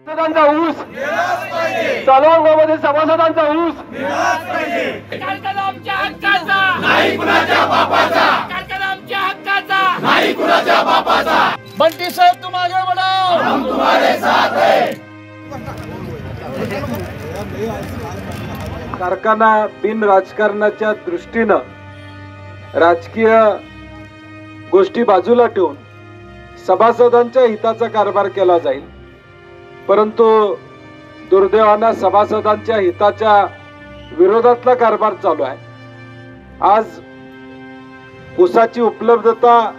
सभासदांचा ऊस चालू हंगामामध्ये सभासदांचा ऊस कारखाना आमच्या हक्काचा नाही कुणाच्या बापाचा, कारखाना आमच्या हक्काचा नाही कुणाच्या बापाचा। बंटी साहेब तुम आगे बढ़ो, हम तुम्हारे साथ हैं। कारखाना बिन राजकारणाच्या दृष्टीनं राजकीय गोष्टी बाजूला ठेवून सभासदांच्या हिताचा कारभार केला जाईल, परंतु दुर्दैवानं सभासदांच्या हिताच्या विरोधातला कारभार चालू आहे। आज ऊसाची उपलब्धता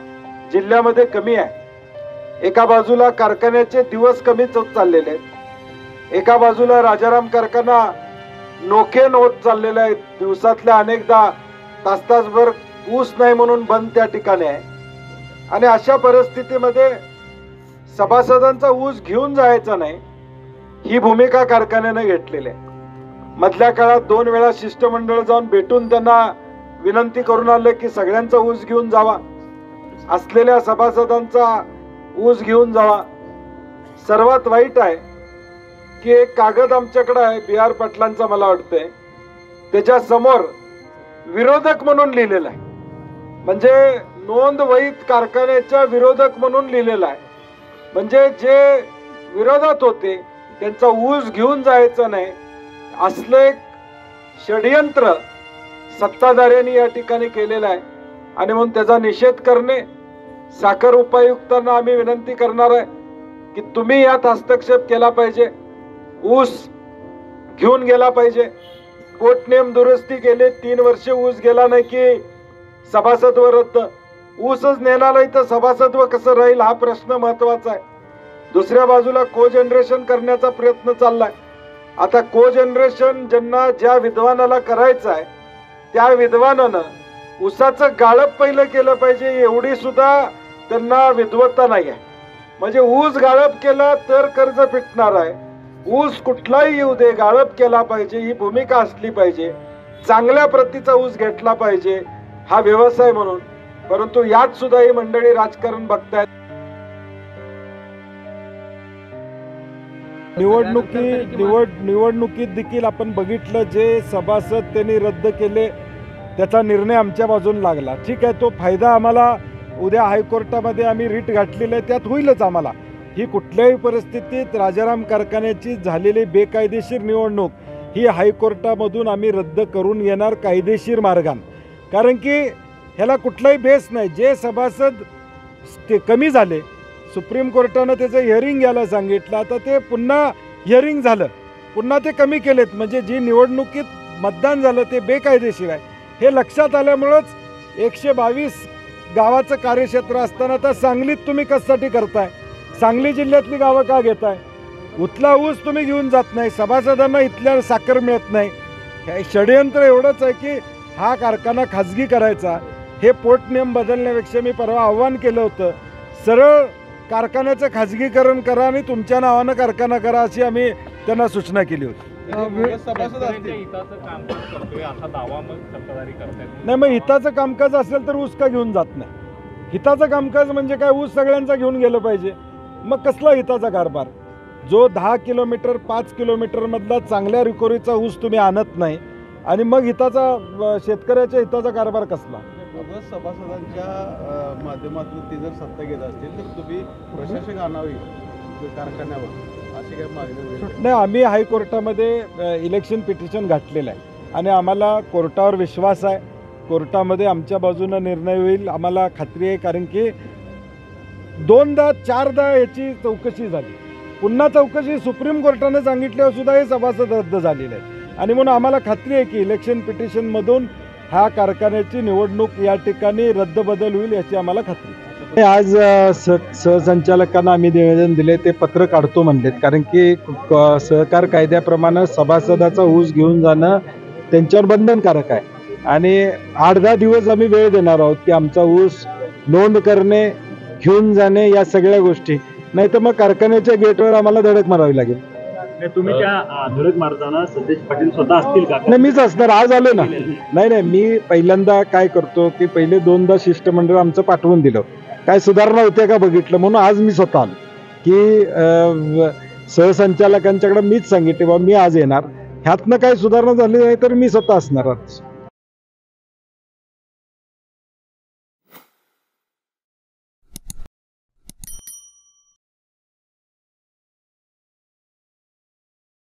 जिल्ह्यामध्ये कमी आहे। एका बाजूला कारखान्याचे दिवस कमी होत चाललेले आहेत, एका बाजूला राजाराम कारखाना नोखेन होत चाललेला आहे। दिवसातल्या अनेकदा तास-तासभर ऊस नाही म्हणून बंद त्या ठिकाणी आहे। आणि अशा परिस्थितीमध्ये सभासदांचा ऊस घेऊन जायचा नाही ही भूमिका कारखान्याने घेतलेली आहे। मधल्या काळात 2 वेळा शिष्टमंडळ जाऊन भेटून त्यांना विनंती करून आलं की सगळ्यांचा ऊस घेऊन जावा, असलेल्या सभासदांचा ऊस घेऊन जावा। सर्वात वाईट आहे की एक कागद आमच्याकडे आहे बी.आर. पाटलांचा, मला वाटतंय त्याच्या समोर विरोधक म्हणून लिहिलेला आहे, म्हणजे नोंद वहीत कारखान्याच्या विरोधक म्हणून लिहिलेला आहे। म्हणजे जे विरोधात होते त्यांचा ऊस घेऊन जायचं नाही असलं एक षडयंत्र सत्ताधाऱ्यांनी या ठिकाणी केलेलं आहे। आणि म्हणून त्याचा निषेध करणे, साखर उपायुक्तांना आम्ही विनंती करणार आहे की तुम्ही यात हस्तक्षेप केला पाहिजे, ऊस घेऊन गेला पाहिजे। पोटनियम दुरुस्ती केले, 3 वर्ष ऊस गेला नाही की सभासदत्व रद्द, ऊसच नेला नाही तर सभासदत्व कसं राहील हा प्रश्न महत्वाचा आहे। दुसऱ्या बाजूला को जनरेशन करण्याचा प्रयत्न चाललाय। आता को जनरेशन ज्यांना ज्या विद्वानाला करायचं आहे त्या विद्वानानं ऊसाचं गाळप पहिलं केलं पाहिजे, एवढी सुद्धा त्यांना विद्वत्ता नाही आहे। म्हणजे ऊस गाळप केला तर कर्ज फिटणार आहे, ऊस कुठलाही येऊ दे गाळप केला पाहिजे ही भूमिका असली पाहिजे, चांगल्या प्रतीचा ऊस घेतला पाहिजे हा व्यवसाय म्हणून। परंतु यात सुद्धा ही मंडळी राजकारण बघतायत। निवडणुकीत देखील आपण बघितलं जे सभासद त्यांनी रद्द केले त्याचा निर्णय आमच्या बाजून लागला। ठीक आहे, तो फायदा आम्हाला उद्या हायकोर्टामध्ये आम्ही रीट घातलेलं आहे त्यात होईलच आम्हाला। ही कुठल्याही परिस्थितीत राजाराम कारखान्याची झालेली बेकायदेशीर निवडणूक ही हायकोर्टामधून आम्ही रद्द करून येणार कायदेशीर मार्गाने, कारण की ह्याला कुठलाही बेस नाही। जे सभासद ते कमी झाले, सुप्रीम कोर्टानं त्याचं हिअरिंग घ्यायला सांगितलं, आता ते पुन्हा हिअरिंग झालं, पुन्हा ते कमी केलेत, म्हणजे जी निवडणुकीत मतदान झालं ते बेकायदेशीर आहे हे लक्षात आल्यामुळंच 122 गावाचं कार्यक्षेत्र असताना आता सांगलीत तुम्ही कशासाठी करताय? सांगली जिल्ह्यातली गावं का घेताय? उतला ऊस तुम्ही घेऊन जात नाही, सभासदांना इथल्या साखर मिळत नाही। हे षडयंत्र एवढंच आहे की हा कारखाना खाजगी करायचा। हे पोटनियम बदलण्यापेक्षा मी परवा आव्हान केलं होतं, सरळ कारखान्याचं खाजगीकरण करा आणि तुमच्या नावानं कारखाना करा अशी आम्ही त्यांना सूचना केली होती। नाही, मग हिताचं कामकाज असेल तर ऊस का घेऊन जात नाही? हिताचं कामकाज म्हणजे काय? ऊस सगळ्यांचा घेऊन गेलं पाहिजे, मग कसला हिताचा कारभार? जो 10 किलोमीटर 5 किलोमीटर मधला चांगल्या रिकोरीचा ऊस तुम्ही आणत नाही आणि मग हिताचा शेतकऱ्याच्या हिताचा कारभार कसला? सभासदांच्या माध्यमातून ते जर सत्ता घेत असतील तर तुम्ही प्रशासक आणावी कारखान्यावर अशी काय मागणी? नाही, आम्ही हायकोर्टामध्ये इलेक्शन पिटिशन घातलेलं आहे आणि आम्हाला कोर्टावर विश्वास आहे, कोर्टामध्ये आमच्या बाजूनं निर्णय होईल आम्हाला खात्री आहे। कारण की 2दा 4दा याची चौकशी झाली, पुन्हा चौकशी सुप्रीम कोर्टाने सांगितल्यावर सुद्धा हे सभासद रद्द झालेले आहेत आणि म्हणून आम्हाला खात्री आहे की इलेक्शन पिटिशनमधून ह्या कारखान्याची निवडणूक या ठिकाणी रद्दबदल होईल याची आम्हाला खात्री। आज सहसंचालकांना आम्ही निवेदन दिले, ते पत्र काढतो म्हणलेत, कारण की सहकार कायद्याप्रमाणे सभासदाचा ऊस घेऊन जाणं त्यांच्यावर बंधनकारक आहे आणि 8-10 दिवस आम्ही वेळ देणार आहोत की आमचा ऊस नोंद करणे, घेऊन जाणे या सगळ्या गोष्टी, नाही तर मग कारखान्याच्या गेटवर आम्हाला धडक मारावी लागेल। तुम्ही त्या धडक मारताना सतेज पाटील स्वतः असतील का? नाही, मीच असणार, आज आलो ना। नाही, मी पहिल्यांदा काय करतो की पहिले 2दा शिष्टमंडळ आमचं पाठवून दिलं, काय सुधारणा होत्या का बघितलं, म्हणून आज मी स्वतः आलो की सहसंचालकांच्याकडे मीच सांगितले बाबा मी आज येणार, ह्यातनं काही सुधारणा झाली नाही तर मी स्वतः असणार आज.